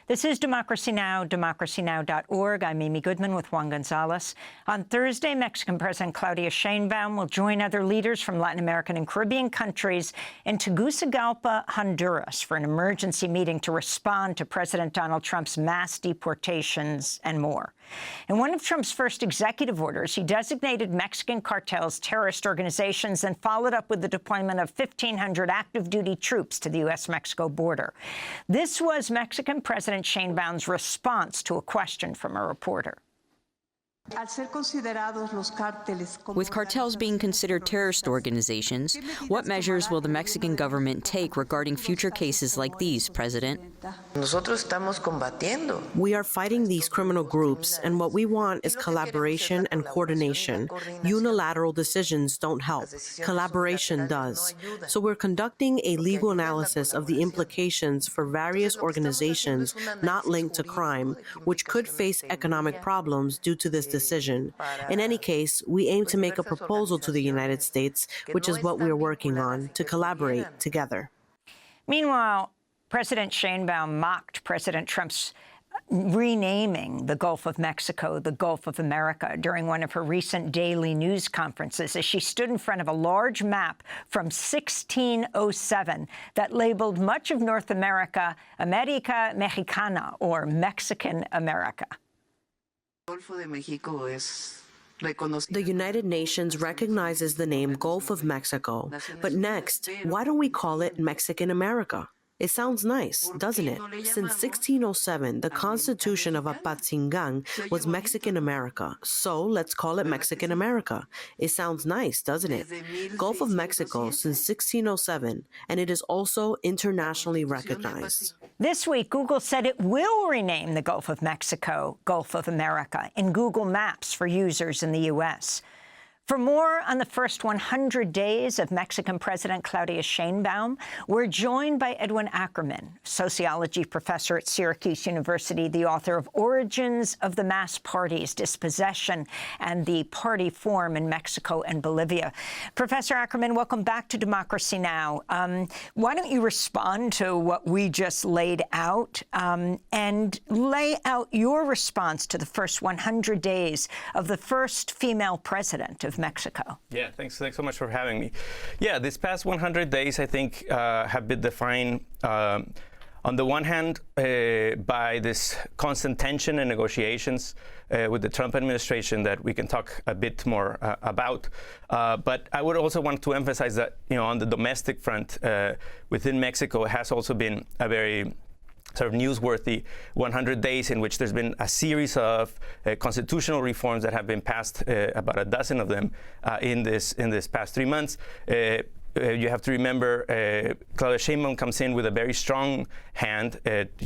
This is Democracy Now!, democracynow.org. I'm Amy Goodman with Juan Gonzalez. On Thursday, Mexican President Claudia Sheinbaum will join other leaders from Latin American and Caribbean countries in Tegucigalpa, Honduras, for an emergency meeting to respond to President Donald Trump's mass deportations and more. In one of Trump's first executive orders, he designated Mexican cartels terrorist organizations and followed up with the deployment of 1,500 active-duty troops to the U.S.-Mexico border. This was Mexican President Sheinbaum's response to a question from a reporter. With cartels being considered terrorist organizations, what measures will the Mexican government take regarding future cases like these, President? We are fighting these criminal groups, and what we want is collaboration and coordination. Unilateral decisions don't help. Collaboration does. So we're conducting a legal analysis of the implications for various organizations not linked to crime, which could face economic problems due to this decision. In any case, we aim to make a proposal to the United States, which is what we are working on, to collaborate together. Meanwhile, President Sheinbaum mocked President Trump's renaming the Gulf of Mexico the Gulf of America during one of her recent daily news conferences as she stood in front of a large map from 1607 that labeled much of North America America Mexicana, or Mexican America. The United Nations recognizes the name Gulf of Mexico, but next, why don't we call it Mexican America? It sounds nice, doesn't it? Since 1607, the Constitution of Apatzingan was Mexican America, so let's call it Mexican America. It sounds nice, doesn't it? Gulf of Mexico since 1607, and it is also internationally recognized. This week, Google said it will rename the Gulf of Mexico Gulf of America in Google Maps for users in the U.S. For more on the first 100 days of Mexican President Claudia Sheinbaum, we're joined by Edwin Ackerman, sociology professor at Syracuse University, the author of Origins of the Mass Parties, Dispossession, and the Party Form in Mexico and Bolivia. Professor Ackerman, welcome back to Democracy Now! Why don't you respond to what we just laid out and lay out your response to the first 100 days of the first female president of Mexico? Yeah, thanks so much for having me. Yeah, this past 100 days, I think, have been defined on the one hand by this constant tension and negotiations with the Trump administration that we can talk a bit more about. But I would also want to emphasize that, on the domestic front within Mexico, it has also been a very sort of newsworthy 100 days in which there's been a series of constitutional reforms that have been passed, about a dozen of them in this past 3 months. You have to remember, Claudia Sheinbaum comes in with a very strong hand.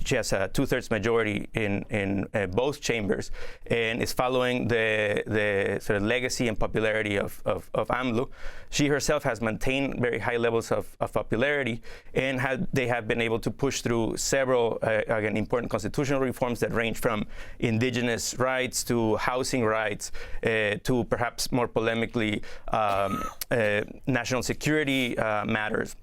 She has a 2/3 majority in both chambers, and is following the sort of legacy and popularity of AMLO. She herself has maintained very high levels of popularity, and they have been able to push through several, again, important constitutional reforms that range from indigenous rights to housing rights to perhaps more polemically national security matters.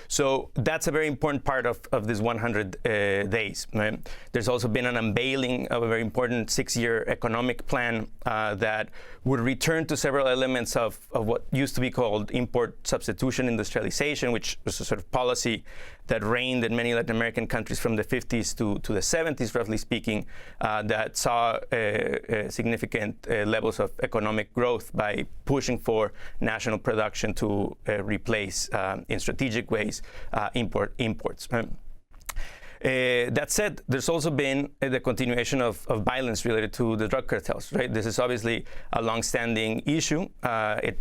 So that's a very important part of this 100 days. Right? There's also been an unveiling of a very important 6-year economic plan that would return to several elements of what used to be called import substitution industrialization, which was a sort of policy that reigned in many Latin American countries from the 50s to the 70s, roughly speaking, that saw significant levels of economic growth by pushing for national production to replace, in strategic ways, imports. That said, there's also been the continuation of violence related to the drug cartels. Right, this is obviously a long-standing issue. It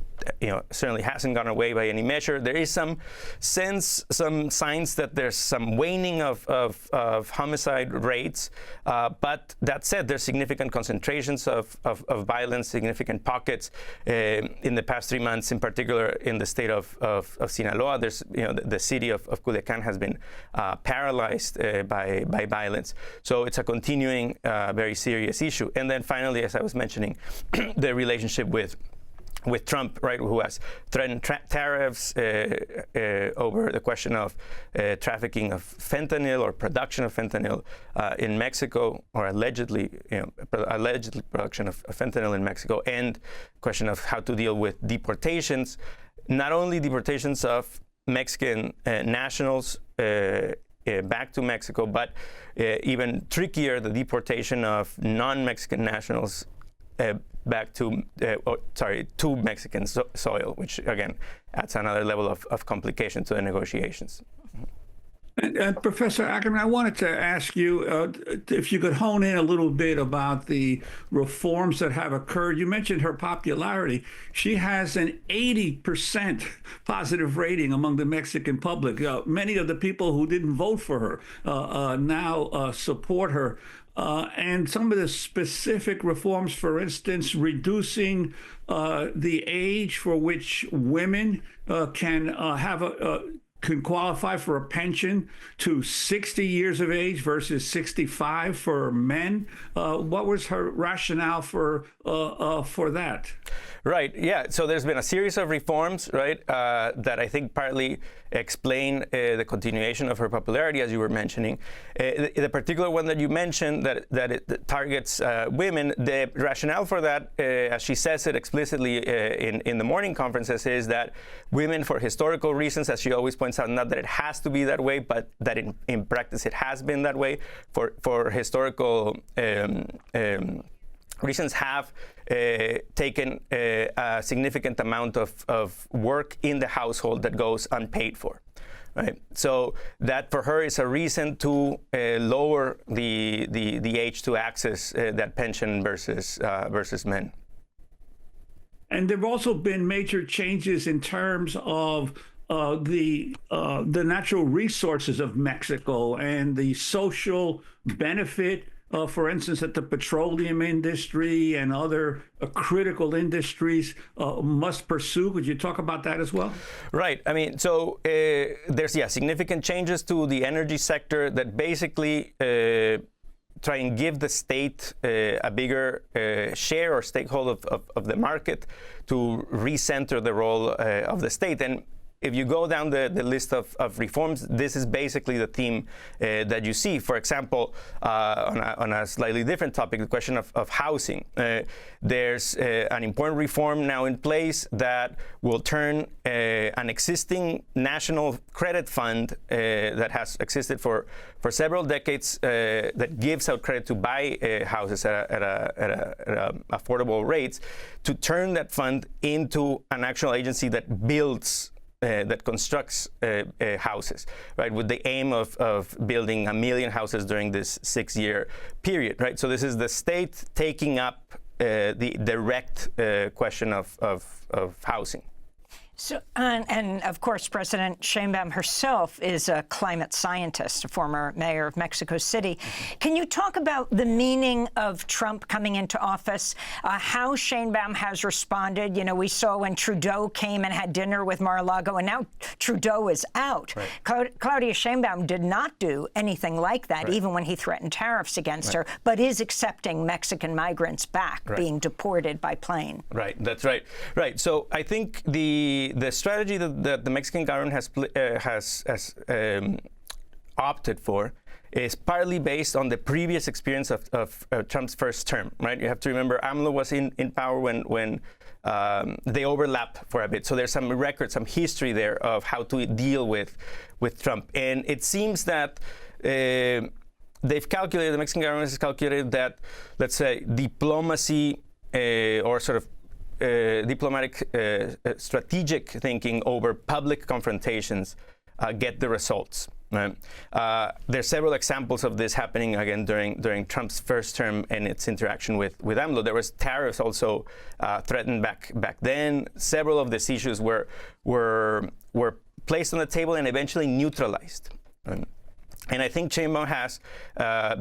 certainly hasn't gone away by any measure. There is some signs that there's some waning of homicide rates. But that said, there's significant concentrations of violence, significant pockets in the past 3 months, in particular in the state of Sinaloa. There's, the city of Culiacan has been paralyzed by violence. So it's a continuing, very serious issue. And then finally, as I was mentioning, the relationship with with Trump, right, who has threatened tariffs over the question of trafficking of fentanyl or production of fentanyl in Mexico, or allegedly production of fentanyl in Mexico, and question of how to deal with deportations, not only deportations of Mexican nationals back to Mexico, but even trickier, the deportation of non-Mexican nationals back to Mexican soil, which again adds another level of complication to the negotiations. And Professor Ackerman, I wanted to ask you if you could hone in a little bit about the reforms that have occurred. You mentioned her popularity. She has an 80% positive rating among the Mexican public. Many of the people who didn't vote for her now support her. And some of the specific reforms, for instance, reducing the age for which women can qualify for a pension to 60 years of age versus 65 for men. What was her rationale for that? Right. Yeah. So there's been a series of reforms, right, that I think partly explain the continuation of her popularity, as you were mentioning. The particular one that you mentioned that it targets women, the rationale for that, as she says it explicitly in the morning conferences, is that women, for historical reasons, as she always points out, not that it has to be that way, but that in practice it has been that way, for historical reasons, have taken a significant amount of work in the household that goes unpaid for. Right? So that for her is a reason to lower the age to access that pension versus men. And there have also been major changes in terms of the natural resources of Mexico and the social benefit. For instance, that the petroleum industry and other critical industries must pursue. Could you talk about that as well? Right. I mean, so there's significant changes to the energy sector that basically try and give the state a bigger share or stakehold of the market to recenter the role of the state. And if you go down the list of reforms, this is basically the theme that you see. For example, on a slightly different topic, the question of housing. There's an important reform now in place that will turn an existing national credit fund that has existed for several decades, that gives out credit to buy houses at affordable rates, to turn that fund into an actual agency that builds that constructs houses, right, with the aim of building 1 million houses during this 6-year period, right? So this is the state taking up the direct question of housing. So, and of course, President Sheinbaum herself is a climate scientist, a former mayor of Mexico City. Can you talk about the meaning of Trump coming into office, how Sheinbaum has responded? You know, we saw when Trudeau came and had dinner with Mar-a-Lago, and now Trudeau is out. Right. Claudia Sheinbaum did not do anything like that, right, even when he threatened tariffs against her, but is accepting Mexican migrants back, right, being deported by plane. Right. That's right. Right. So I think the strategy that the Mexican government has opted for is partly based on the previous experience of Trump's first term, right? You have to remember AMLO was in power when they overlap for a bit. So there's some record, some history there of how to deal with Trump. And it seems that they've calculated, the Mexican government has calculated that, let's say, diplomacy or sort of diplomatic strategic thinking over public confrontations get the results. Right? There are several examples of this happening again during Trump's first term and its interaction with AMLO. There was tariffs also threatened back then. Several of these issues were placed on the table and eventually neutralized. And I think Sheinbaum has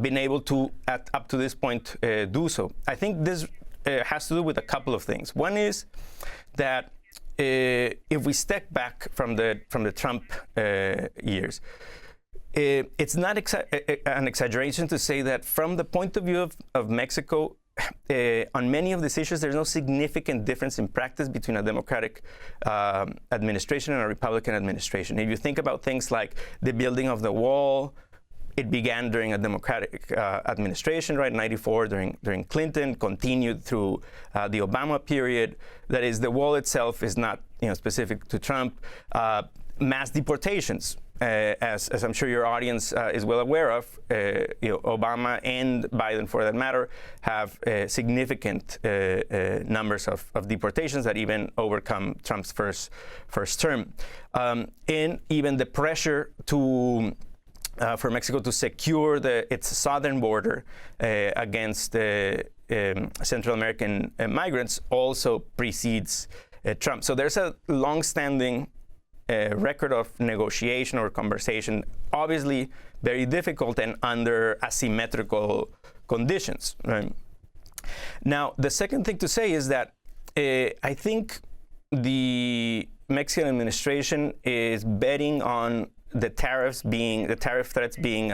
been able to, up to this point, do so. I think this has to do with a couple of things. One is that if we step back from the Trump years, it's not an exaggeration to say that from the point of view of Mexico, on many of these issues, there's no significant difference in practice between a Democratic administration and a Republican administration. If you think about things like the building of the wall, it began during a Democratic administration, right? 94 during Clinton, continued through the Obama period. That is, the wall itself is not, specific to Trump. Mass deportations, as I'm sure your audience is well aware of, Obama and Biden, for that matter, have significant numbers of deportations that even overcome Trump's first term, and even the pressure for Mexico to secure its southern border against Central American migrants also precedes Trump. So there's a long-standing record of negotiation or conversation, obviously very difficult and under asymmetrical conditions. Right? Now, the second thing to say is that I think the Mexican administration is betting on the tariff threats being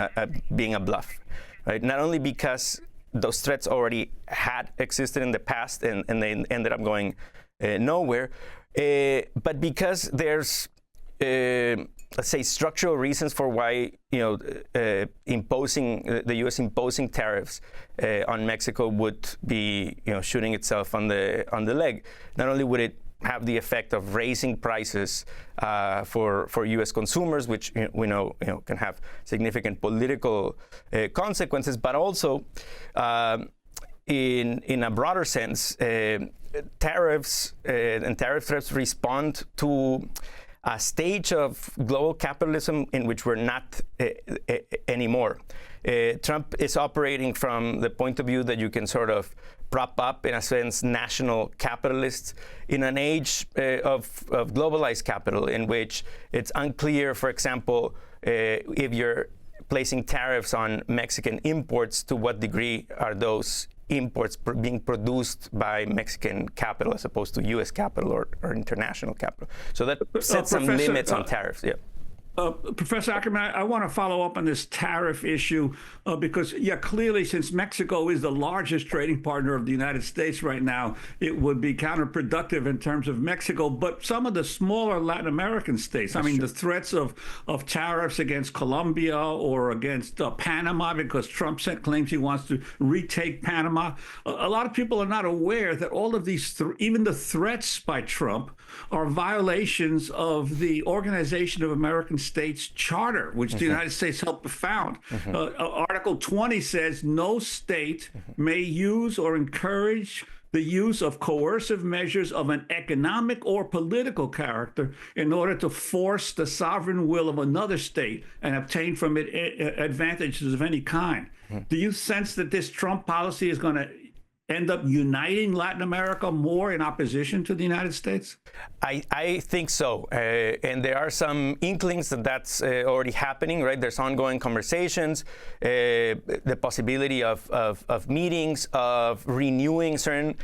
a bluff, right? Not only because those threats already had existed in the past and they ended up going nowhere, but because there's let's say structural reasons for why the U.S. imposing tariffs on Mexico would be shooting itself on the leg. Not only would it have the effect of raising prices for U.S. consumers, which we know can have significant political consequences, but also in a broader sense, tariffs and tariff threats respond to a stage of global capitalism in which we're not anymore. Trump is operating from the point of view that you can sort of prop up, in a sense, national capitalists in an age of globalized capital, in which it's unclear, for example, if you're placing tariffs on Mexican imports, to what degree are those imports being produced by Mexican capital as opposed to U.S. capital or international capital. So that sets some limits on tariffs. Yeah. Professor Ackerman, I want to follow up on this tariff issue because, clearly, since Mexico is the largest trading partner of the United States right now, it would be counterproductive in terms of Mexico. But some of the smaller Latin American states, the threats of tariffs against Colombia or against Panama, because Trump claims he wants to retake Panama. A lot of people are not aware that all of these, even the threats by Trump, are violations of the Organization of American States Charter, which the United States helped found. Article 20 says no state may use or encourage the use of coercive measures of an economic or political character in order to force the sovereign will of another state and obtain from it advantages of any kind. Do you sense that this Trump policy is going to end up uniting Latin America more in opposition to the United States? I think so. And there are some inklings that that's already happening, right? There's ongoing conversations, the possibility of meetings, of renewing certain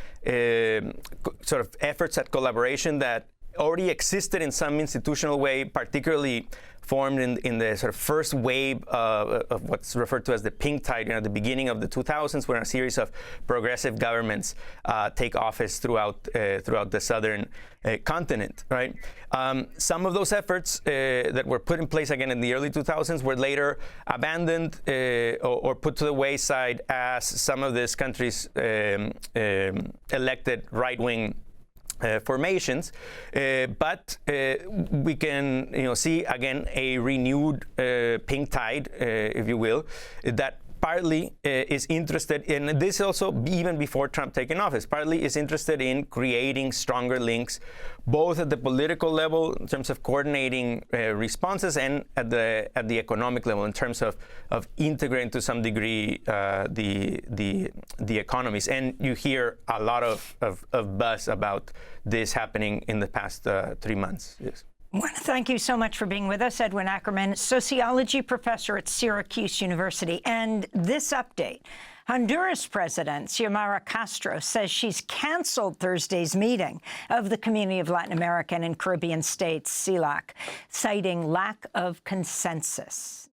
sort of efforts at collaboration that already existed in some institutional way, particularly formed in the sort of first wave of what's referred to as the pink tide, at the beginning of the 2000s, when a series of progressive governments take office throughout the southern continent, right? Some of those efforts that were put in place again in the early 2000s were later abandoned or put to the wayside as some of these countries elected right-wing formations, but we can see again a renewed pink tide, if you will, that partly is interested in this also even before Trump taking office, partly is interested in creating stronger links both at the political level in terms of coordinating responses and at the economic level in terms of integrating to some degree the economies. And you hear a lot of buzz about this happening in the past 3 months. Yes. I want to thank you so much for being with us, Edwin Ackerman, sociology professor at Syracuse University. And this update, Honduras President Xiomara Castro says she's canceled Thursday's meeting of the Community of Latin American and Caribbean States, CELAC, citing lack of consensus.